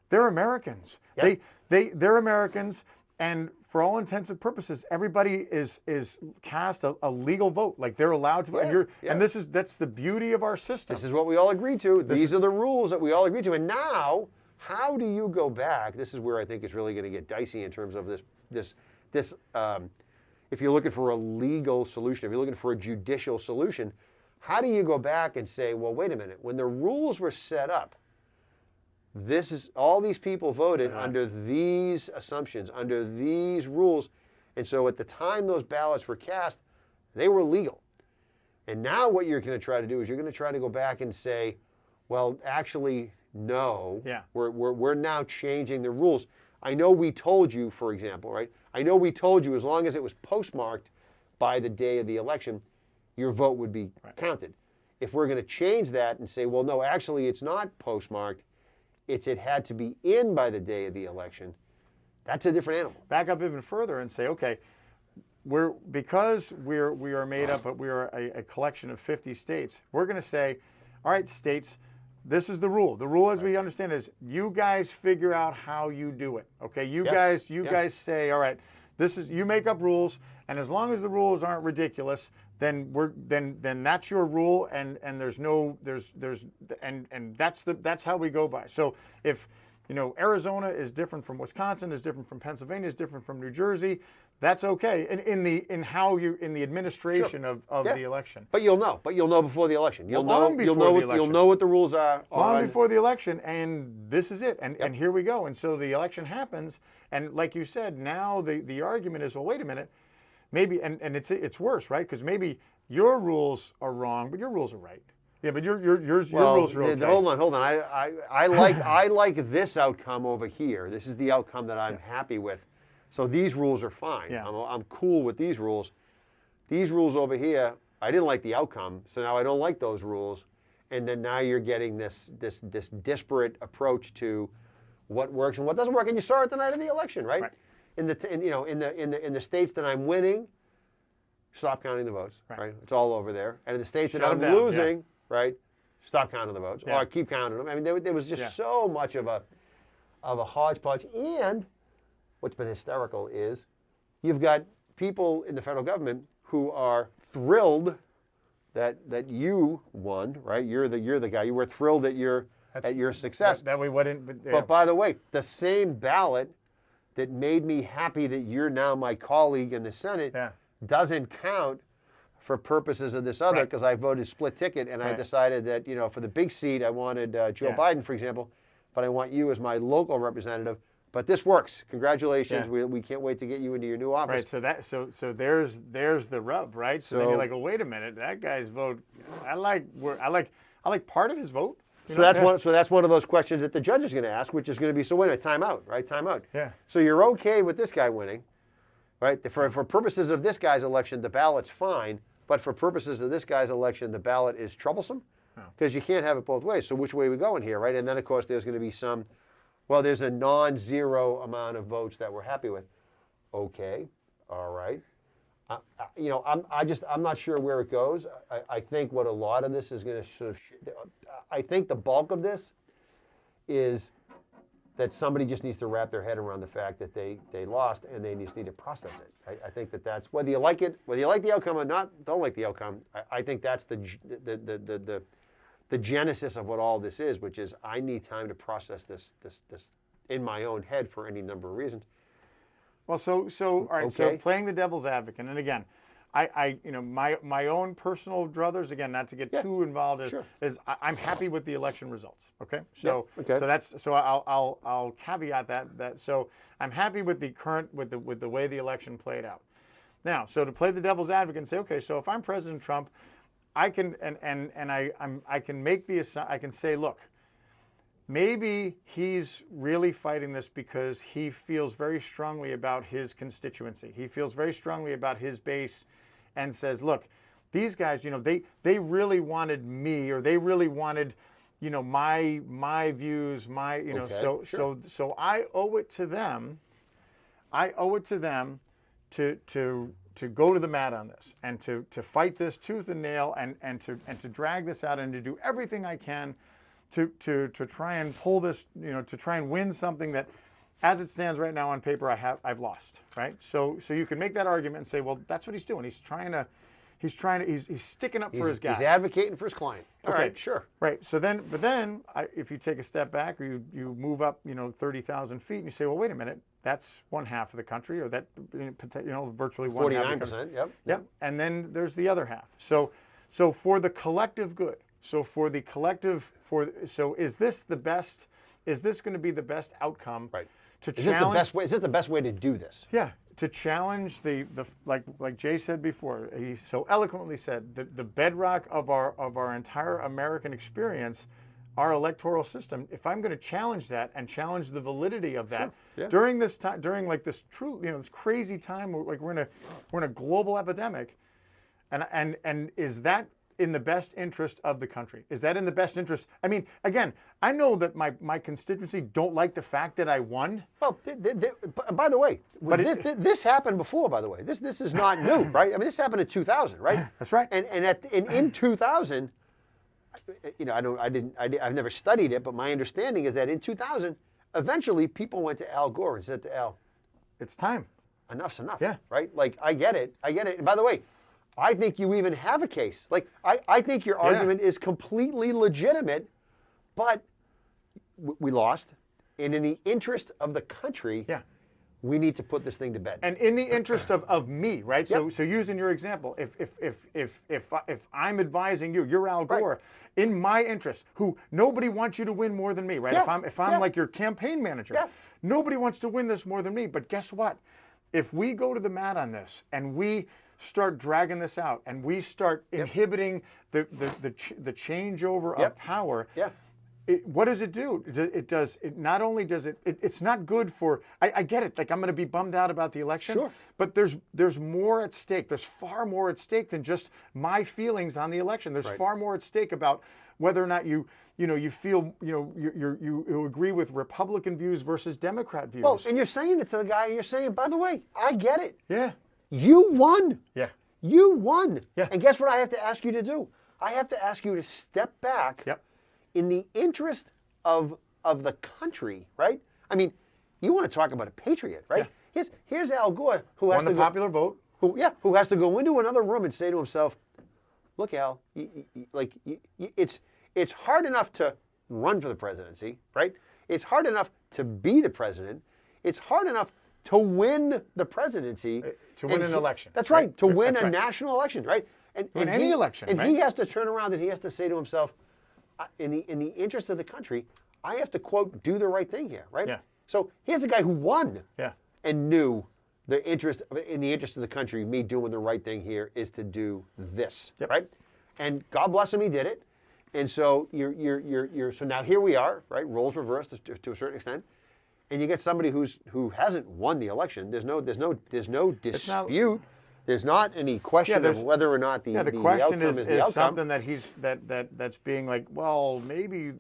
they're Americans. Yep. They're Americans, and for all intents and purposes, everybody is cast a legal vote. Like, they're allowed to vote. And that's the beauty of our system. This is what we all agreed to. These are the rules that we all agreed to. And now, how do you go back? This is where I think it's really going to get dicey in terms of this. If you're looking for a legal solution, if you're looking for a judicial solution, how do you go back and say, well, wait a minute, when the rules were set up, all these people voted under these assumptions, under these rules, and so at the time those ballots were cast, they were legal. And now what you're going to try to do is you're going to try to go back and say, well, actually, no, we're now changing the rules. I know we told you, for example, right? I know we told you as long as it was postmarked by the day of the election, your vote would be counted. If we're going to change that and say, well, no, actually it's not postmarked, it had to be in by the day of the election, that's a different animal. Back up even further and say, okay, because we are made up, but we are a collection of 50 states, we're going to say, all right, states, this is the rule. The rule, as we understand, is you guys figure out how you do it. Okay, you guys say, all right, you make up rules, and as long as the rules aren't ridiculous, then that's your rule, and that's how we go by. So if Arizona is different from Wisconsin, is different from Pennsylvania, is different from New Jersey, that's okay. In the administration of the election. But you'll know. Before the election. You'll know what the rules are. Long before the election, and this is it. And here we go. And so the election happens, and like you said, now the argument is, well, wait a minute, maybe, and it's worse, right? Because maybe your rules are wrong, but your rules are right. Yeah, but your rules are okay. Hold on. I like this outcome over here. This is the outcome that I'm happy with. So these rules are fine. Yeah. I'm cool with these rules. These rules over here, I didn't like the outcome, so now I don't like those rules. And then now you're getting this disparate approach to what works and what doesn't work. And you saw it the night of the election, right? In the states that I'm winning, stop counting the votes. Right? It's all over there. And in the states that I'm losing, right? Stop counting the votes, or keep counting them. I mean, there was just so much of a hodgepodge. And what's been hysterical is you've got people in the federal government who are thrilled that you won, right? You're the guy. You were thrilled at your success. That we wouldn't. But by the way, the same ballot that made me happy that you're now my colleague in the Senate doesn't count for purposes of this other, because I voted split ticket and I decided that for the big seat I wanted Joe Biden, for example, but I want you as my local representative. But this works. Congratulations. We can't wait to get you into your new office. Right. So there's the rub, right? So then you're like, well, wait a minute. That guy's vote, I like part of his vote. So that's one of those questions that the judge is going to ask, which is going to be, so wait a minute, time out, right? Time out. Yeah. So you're okay with this guy winning, right? For purposes of this guy's election, the ballot's fine, but for purposes of this guy's election, the ballot is troublesome, because you can't have it both ways. So which way are we going here, right? And then of course there's going to be there's a non-zero amount of votes that we're happy with. Okay, all right. I'm not sure where it goes. I think what a lot of this is going to I think the bulk of this is that somebody just needs to wrap their head around the fact that they lost, and they just need to process it. I think that's, whether you like it, whether you like the outcome or not, don't like the outcome, I think that's the genesis of what all this is, which is I need time to process this in my own head for any number of reasons. Well, so all right. Okay. So playing the devil's advocate, and again, my own personal druthers, again, not to get too involved, is I'm happy with the election results. Okay. So I'll caveat that. So I'm happy with with the way the election played out. Now, so to play the devil's advocate and say, okay, so if I'm President Trump, I can I can say, look, maybe he's really fighting this because he feels very strongly about his constituency. He feels very strongly about his base, and says, look, these guys, they really wanted me, or they really wanted my views, Okay, so I owe it to them. I owe it to them to go to the mat on this and to fight this tooth and nail and to drag this out and to do everything I can to try and pull this, to try and win something that, as it stands right now on paper, I've lost, right? So you can make that argument and say, well, that's what he's doing. He's sticking up for his guys. He's advocating for his client. All right, sure. Right. So then, if you take a step back, or you move up, 30,000 feet, and you say, well, wait a minute, that's one half of the country, or that, virtually one half of the country. 49%. Yep. And then there's the other half. So for the collective good. So is this the best? Is this going to be the best outcome? Right. To Is challenge, this the best way? Is this the best way to do this? Yeah, to challenge the like Jay said before, he so eloquently said, the bedrock of our entire American experience, our electoral system. If I'm going to challenge that and challenge the validity of that during this time, during this true, this crazy time, we're in a global epidemic, and is that in the best interest of the country? Is that in the best interest? I mean, again, I know that my constituency don't like the fact that I won. Well, by the way, this happened before. By the way, this is not new, right? I mean, this happened in 2000, right? That's right. And in 2000, I've never studied it, but my understanding is that in 2000, eventually people went to Al Gore and said to Al, "It's time. Enough's enough." Yeah. Right. Like I get it. And by the way, I think you even have a case. Like, I think your argument is completely legitimate, but we lost. And in the interest of the country, we need to put this thing to bed. And in the interest of me, right? Yep. So using your example, if I'm advising you, you're Al Gore, in my interest, who nobody wants you to win more than me, right? Yeah. If I'm like your campaign manager, nobody wants to win this more than me. But guess what? If we go to the mat on this and we start dragging this out and we start inhibiting the changeover of power, what does it do? It not only does it's not good for, I get it, like I'm going to be bummed out about the election, but there's more at stake. There's far more at stake than just my feelings on the election. There's far more at stake about whether or not you feel, you agree with Republican views versus Democrat views. Well, and you're saying it to the guy, and you're saying, by the way, I get it. Yeah. You won. Yeah. You won. Yeah. And guess what I have to ask you to do? I have to ask you to step back in the interest of the country, right? I mean, you want to talk about a patriot, right? Yeah. Here's Al Gore, who has won the popular vote. Who has to go into another room and say to himself, "Look, Al, it's hard enough to run for the presidency, right? It's hard enough to be the president. It's hard enough to win the presidency. To win an election. That's right. To win a national election, right? And any election. And he has to turn around and he has to say to himself, in the interest of the country, I have to, quote, do the right thing here, right? Yeah. So here's a guy who won and knew in the interest of the country, me doing the right thing here is to do this, right? And God bless him, he did it. And so so now here we are, right? Roles reversed to a certain extent. And you get somebody who hasn't won the election. There's no dispute. There's not any question of whether or not the question outcome is the outcome. Something that that's being like, well, maybe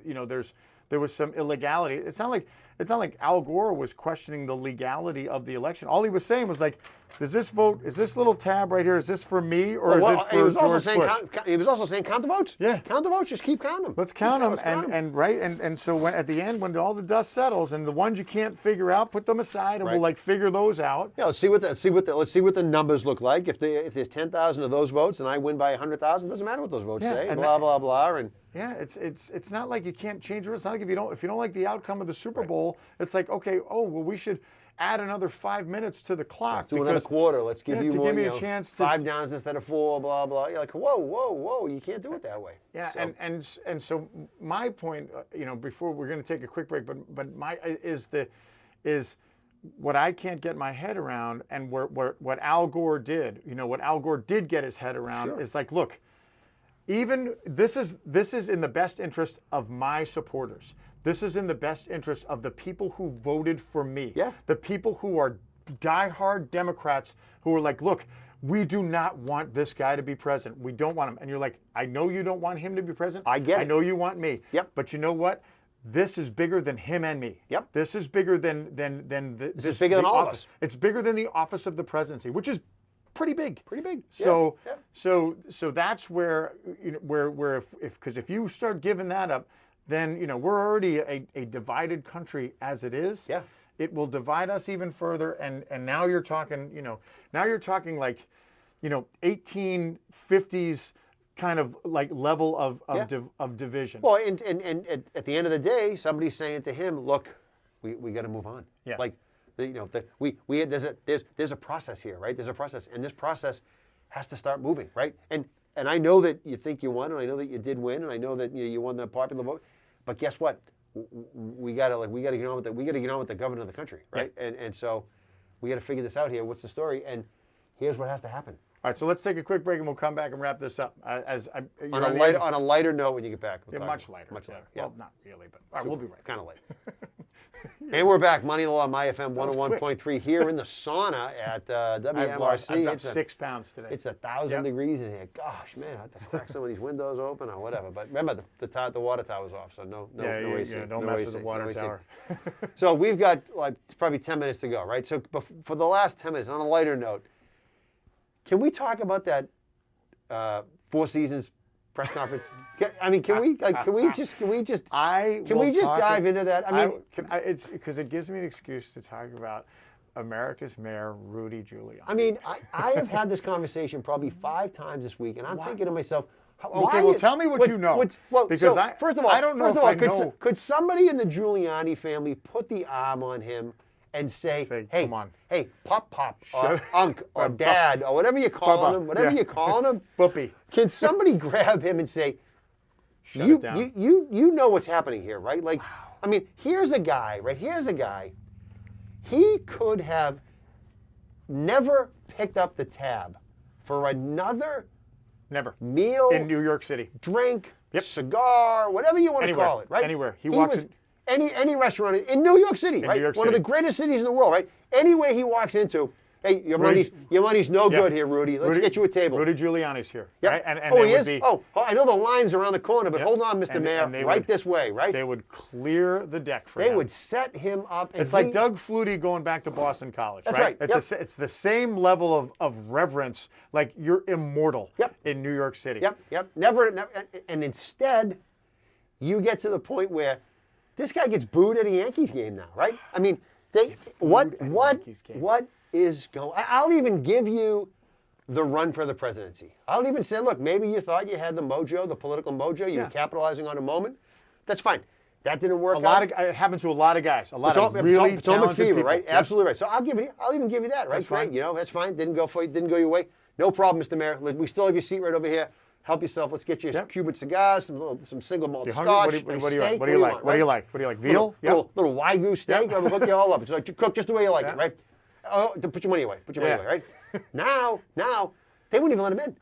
there was some illegality. It's not like Al Gore was questioning the legality of the election. All he was saying was like, is this little tab right here, is this for me or is it for George Bush? He was also saying count the votes. Yeah. Count the votes, just keep counting them. Let's count them. And so at the end, when all the dust settles and the ones you can't figure out, put them aside and we'll figure those out. Yeah, let's see what the numbers look like. If there's 10,000 of those votes and I win by 100,000, doesn't matter what those votes say. Blah blah blah. And yeah, it's not like you can't change it. It's not like if you don't like the outcome of the Super Bowl, it's like, okay, we should add another 5 minutes to the clock. Let's do another quarter. Let's give you more. Give me a chance to 5 downs instead of 4. Blah blah. You're like, whoa! You can't do it that way. Yeah, so. and so my point, before we're going to take a quick break, but my is what I can't get my head around, and what Al Gore did. What Al Gore did get his head around is like, look. Even this is in the best interest of my supporters. This is in the best interest of the people who voted for me. Yeah. The people who are diehard Democrats who are like, look, we do not want this guy to be president. We don't want him. And you're like, I know you don't want him to be president. I get it. I know you want me. Yep. But you know what? This is bigger than him and me. Yep. This is bigger than this is bigger than all of us. It's bigger than the office of the presidency, which is pretty big. Pretty big. So so that's where if you start giving that up, then we're already a divided country as it is. Yeah. It will divide us even further, and now you're talking like 1850s kind of like level of division. Well, and at the end of the day, somebody's saying to him, "Look, we got to move on." Yeah. Like, there's a process here, right? There's a process, and this process has to start moving, right? And I know that you think you won, and I know that you did win, and I know that you won the popular vote, but guess what? We gotta get on with the governor of the country, right? Yeah. And so we got to figure this out here. What's the story? And here's what has to happen. All right, so let's take a quick break and we'll come back and wrap this up. On a lighter note, when you get back, much lighter. Yeah. Well, not really, but all right, we'll be right. Kind of light. And we're back. Money Law, My FM 101.3 here in the sauna at WMRC. I've got 6 pounds today. It's 1,000 degrees in here. Gosh, man, I have to crack some of these windows open or whatever. But remember, the water tower's off, so no AC. Yeah, don't mess with the water tower. So we've got probably 10 minutes to go, right? So for the last 10 minutes, on a lighter note, can we talk about that Four Seasons press conference? Can we just dive into that? It's because it gives me an excuse to talk about America's Mayor Rudy Giuliani. I mean, I have had this conversation probably 5 times this week, and I'm thinking to myself, tell me what you know. First of all, I don't know. Could somebody in the Giuliani family put the arm on him and say, hey, come on. Hey, Pop, or Unc, or Dad, or whatever you're calling him, Boopy. Can somebody grab him and say, Shut it down. You know what's happening here, right? Like, wow. I mean, here's a guy. He could have never picked up the tab for another meal in New York City, drink, cigar, whatever you want to call it, right? Anywhere. He walks in. Any restaurant in New York City, right? One of the greatest cities in the world, right? Anywhere he walks into, hey, your money's no good here, Rudy. Let's get you a table. Rudy Giuliani's here. Yep. Right? And he is? I know the line's around the corner, but hold on, Mr. Mayor, this way, right? They would clear the deck for him. They would set him up. It's like Doug Flutie going back to Boston College, That's right. It's the same level of reverence, like you're immortal in New York City. Yep. Never, and instead, you get to the point where this guy gets booed at a Yankees game now, right? I mean, what is going? I'll even give you the run for the presidency. I'll even say, look, maybe you thought you had the mojo, the political mojo, you were capitalizing on a moment. That's fine. That didn't work out. It happens to a lot of guys. A lot of really talented people, right? Yep. Absolutely right. So I'll even give you that, right? That's fine. Great. That's fine. Didn't go your way. No problem, Mr. Mayor. We still have your seat right over here. Help yourself. Let's get you Cuban cigars, some single malt scotch, what do you like? What do you like? Veal? Little Wagyu steak. We'll hook you all up. It's like you cook just the way you like it, right? Oh, put your money away. Right? Now, they wouldn't even let him in.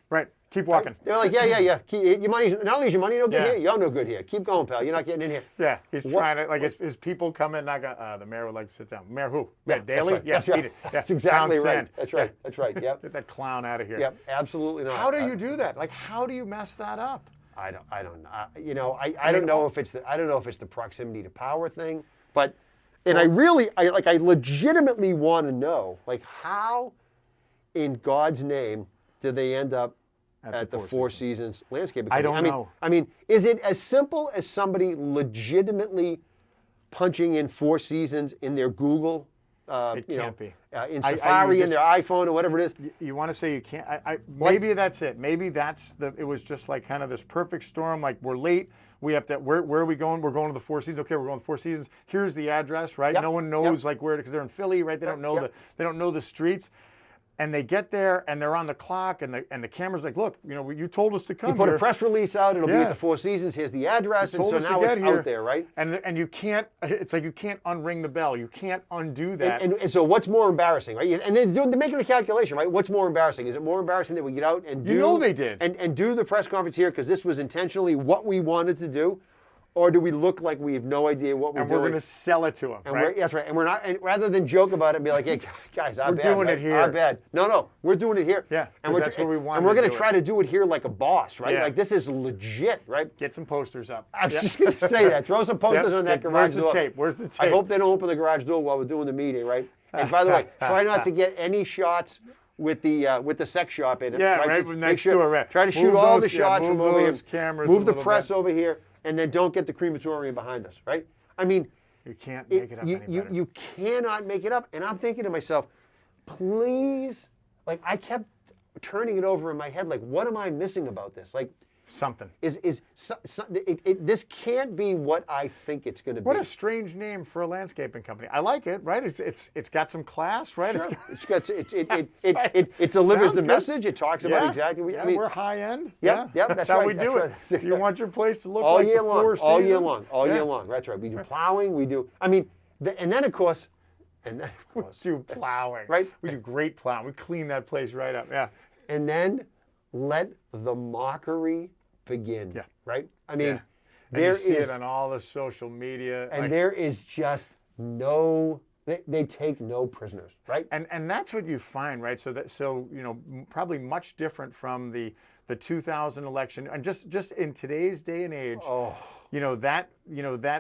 Right. Keep walking. They're like, yeah. Your money's not only is your money no good here, you're no good here. Keep going, pal. You're not getting in here. Yeah, he's trying to his people come in. The mayor would like to sit down. Mayor who? Daley? Right. That's right. That's exactly right. That's right. Yep. Get that clown out of here. Yep. Absolutely not. How do you do that? Like, how do you mess that up? I don't know. I don't know if it's the proximity to power thing, but I legitimately want to know, like, how in God's name did they end up at the Four Seasons landscape? I don't know. I mean, is it as simple as somebody legitimately punching in Four Seasons in their Google? It can't be. In Safari, in their iPhone, or whatever it is. You want to say you can't? Maybe that's it. Maybe it was just like kind of this perfect storm. Like, we're late. We have to. Where are we going? We're going to the Four Seasons. Okay, we're going to the Four Seasons. Here's the address, right? Yep. No one knows like where, because they're in Philly, right? They don't know they don't know the streets. And they get there, and they're on the clock, and the camera's like, look, you told us to come. You put a press release out. It'll be at the Four Seasons. Here's the address, and so now it's out there, right? And you can't. It's like you can't unring the bell. You can't undo that. And so what's more embarrassing, right? And they're making a calculation, right? What's more embarrassing? Is it more embarrassing that we get out and do? They did. And do the press conference here because this was intentionally what we wanted to do, or do we look like we have no idea what we're doing? And we're going to sell it to them, right? That's right. And we're not. And rather than joke about it and be like, "Hey, guys, we're doing it here. Our bad." No, we're doing it here. Yeah, and that's what we want. And we're going to try to do it here like a boss, right? Yeah. Like this is legit, right? Get some posters up. I was just going to say that. Throw some posters on that garage door. Where's the tape? I hope they don't open the garage door while we're doing the meeting, right? And by the way, try not to get any shots with the sex shop in it. Yeah, right. Next door, right. Try to shoot all the shots from over here. Cameras move the press over here, and then don't get the crematorium behind us, right? I mean, you can't make it up any better. You cannot make it up. And I'm thinking to myself, please, like I kept turning it over in my head, like what am I missing about this? Like something. This can't be what I think it's going to be. What a strange name for a landscaping company. I like it, right? It's got some class, right? Sure. It delivers the message. It talks about exactly what I mean. We're high end. Yep, that's how we do it. You want your place to look all like year the long, Four Seasons? all year long, all year long. That's right. We do plowing. We do. I mean, and then of course. We do plowing. Right? We do great plowing. We clean that place right up. Yeah. And then let the mockery begin. Yeah. Right? I mean, there is. You see it on all the social media. And there is just no. They take no prisoners, right? And that's what you find, right? So probably much different from the 2000 election, and just in today's day and age. Oh. That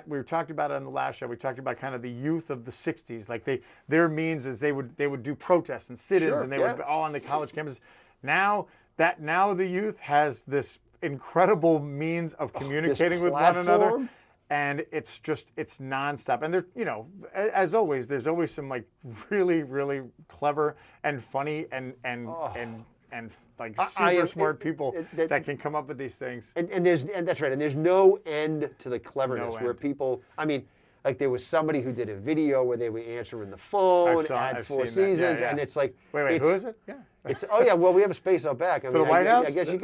we talked about it on the last show. We talked about kind of the youth of the 60s. Like their means is they would do protests and sit-ins, and they would be all on the college campuses. Now the youth has this incredible means of communicating with one another, and it's nonstop. And as always, there's always some like really, really clever and funny and like super smart people that can come up with these things. And that's right. And there's no end to the cleverness where people. I mean, like there was somebody who did a video where they were answering the phone at Four Seasons, and it's like, wait, who is it? Yeah. Well, we have a space out back. For the White House? I guess you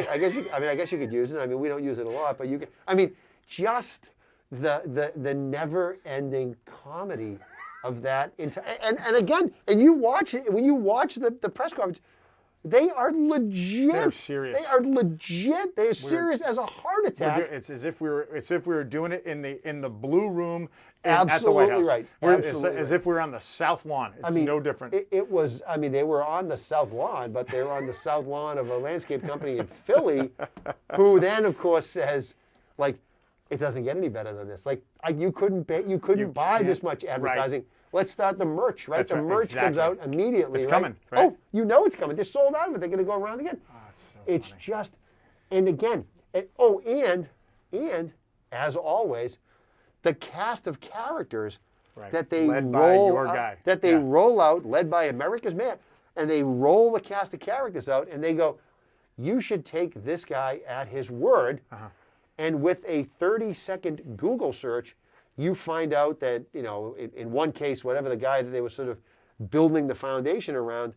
could use it. I mean, we don't use it a lot, but you can. I mean, just the never-ending comedy of that. And again, and you watch it when you watch the press conference. They are legit. They're serious. They are legit. They're serious as a heart attack. It's as if we were doing it in the blue room Absolutely at the White House. Right. Absolutely as if we were on the South Lawn. It's no different. It was. I mean, they were on the South Lawn, but they were on the South Lawn of a landscape company in Philly, who then, of course, says, like, it doesn't get any better than this. Like, you couldn't buy this much advertising. Right. Let's start the merch, right? That's the merch comes out immediately. It's coming, right? Oh, it's coming. They're sold out of it. They're going to go around again. Oh, it's just, and again, and as always, the cast of characters that they roll out, led by America's Man, and they roll the cast of characters out, and they go, you should take this guy at his word, and with a 30-second Google search, you find out that, in one case, whatever the guy that they were sort of building the foundation around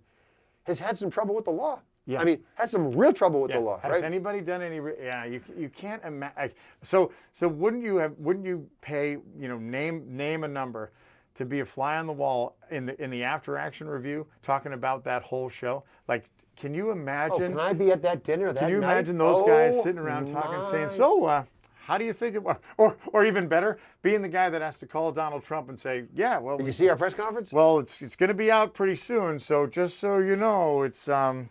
has had some trouble with the law. Yeah. I mean, had some real trouble with the law. Has anybody done any? You can't imagine. So wouldn't you pay? Name a number to be a fly on the wall in the after action review talking about that whole show? Like, can you imagine? Can I be at that dinner that night? Can you imagine those guys sitting around talking, saying, "So, how do you think it was?" Or even better, being the guy that has to call Donald Trump and say, "Yeah, well." Did you see our press conference? Well, it's going to be out pretty soon, so just so you know, it's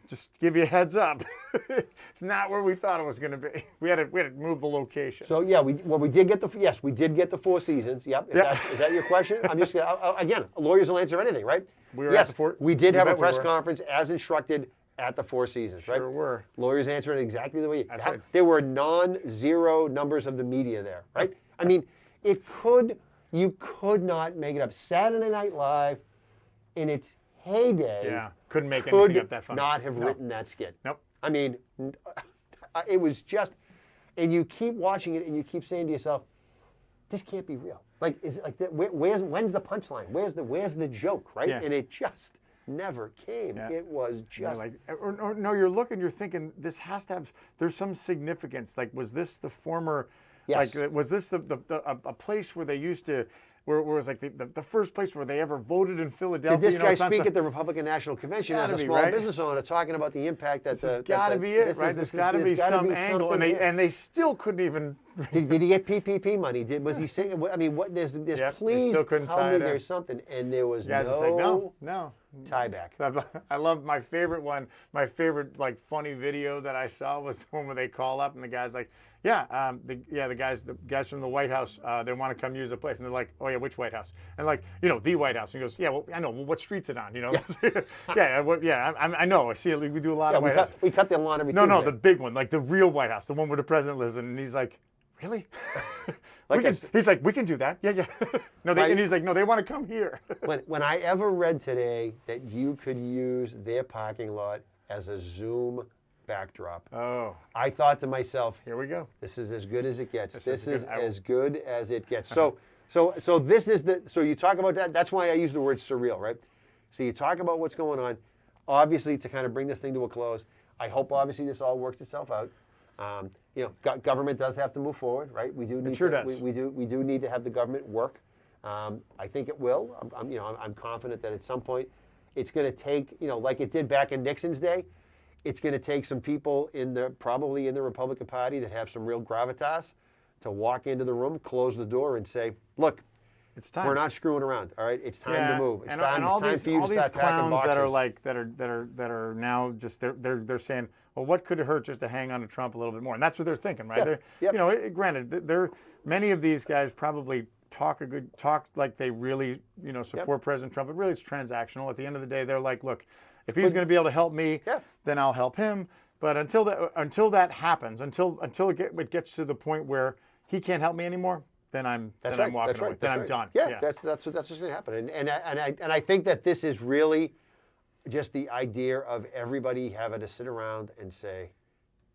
just give you a heads up. It's not where we thought it was going to be. We had to move the location. So yeah, we did get the Four Seasons. Yep. Is that your question? I'm just again, lawyers will answer anything, right? We did have a press conference as instructed. At the Four Seasons, right? Sure were. Lawyers answering exactly the way That's right. There were non-zero numbers of the media there, right? I mean, you could not make it up. Saturday Night Live, in its heyday, couldn't make anything up that funny. Could not have written that skit. Nope. I mean, it was just, and you keep watching it and you keep saying to yourself, this can't be real. Like, is it like that? When's the punchline? Where's the joke, right? Yeah. And it just never came. Yeah. It was just you're looking, you're thinking this has to have. There's some significance. Like, was this the former? Yes. Like, was this a place where they used to? Where it was like the first place where they ever voted in Philadelphia. Did this guy speak at the Republican National Convention as a small business owner, talking about the impact that got to be it, right? There's got to be some angle, and they still couldn't even Did he get PPP money? Was he saying? I mean, what? There's please tell me there's something, and there was no tie back. I love my favorite one. My favorite like funny video that I saw was the one where they call up and the guy's like, the guys from the White House, they want to come use the place, and they're like, oh yeah, which White House? And like, the White House. And he goes, yeah, well, I know. Well, what street's it on? I know. I see. We do a lot of White House. We cut the lawn every Tuesday. No, the big one, like the real White House, the one where the president lives in. And he's like, really? He's like, we can do that. Yeah. And he's like, no, they want to come here. when I ever read today that you could use their parking lot as a Zoom backdrop, I thought to myself, here we go. This is as good as it gets. This is as good as it gets. So this is so you talk about that. That's why I use the word surreal, right? So you talk about what's going on. Obviously, to kind of bring this thing to a close, I hope obviously this all works itself out. Government does have to move forward, right? We do need we do need to have the government work. I think it will. I'm confident that at some point it's going to take, like it did back in Nixon's day, it's going to take some people probably in the Republican Party that have some real gravitas to walk into the room, close the door, and say, "Look, it's time. We're not screwing around. All right, it's time to move. It's time for you to start packing boxes." All these clowns that are now just they're saying, well, what could it hurt just to hang on to Trump a little bit more? And that's what they're thinking, right? Granted, many of these guys probably talk like they really support President Trump, but really it's transactional. At the end of the day, they're like, look, if he's going to be able to help me, then I'll help him. But until that happens, until it gets to the point where he can't help me anymore, then I'm walking away. Then I'm done. Yeah, that's what's going to happen. And I think that this is really just the idea of everybody having to sit around and say,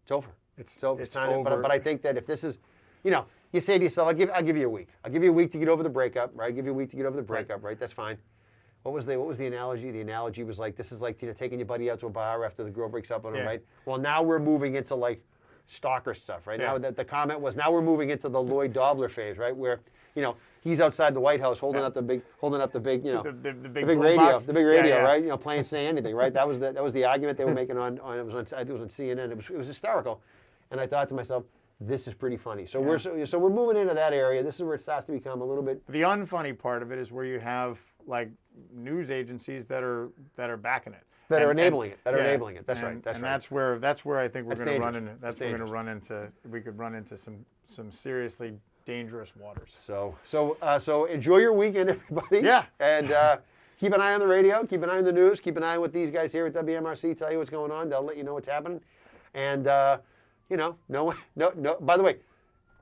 it's over. It's over. It's time. But I think that if this is, you say to yourself, I'll give you a week. I'll give you a week to get over the breakup, right? I'll give you a week to get over the breakup, right? That's fine. What was the analogy? The analogy was like, this is like taking your buddy out to a bar after the girl breaks up on him, right? Well, now we're moving into like stalker stuff, right? Now the comment was, now we're moving into the Lloyd Dobler phase, right? Where he's outside the White House holding up the big the big radio, right? Playing Say Anything, right? That was the argument they were making on I think it was on CNN. It was hysterical, and I thought to myself, this is pretty funny. So we're moving into that area. This is where it starts to become a little bit. The unfunny part of it is where you have like news agencies that are backing it. That are enabling it. That's right. That's where I think we're going to run into. We could run into some seriously dangerous waters. So enjoy your weekend, everybody. Yeah. And keep an eye on the radio. Keep an eye on the news. Keep an eye on what these guys here at WMRC tell you what's going on. They'll let you know what's happening. And no. By the way,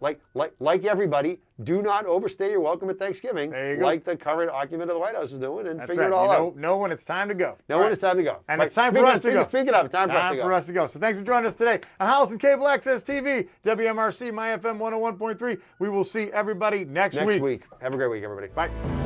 like everybody, do not overstay your welcome at Thanksgiving. There you go. Like the current occupant of the White House is doing, and figure it all out. Know when it's time to go. When it's time to go. And it's time for us to go. Speaking of, time for us to go. So thanks for joining us today on Hollis and Cable Access TV, WMRC, My FM 101.3. We will see everybody next week. Have a great week, everybody. Bye.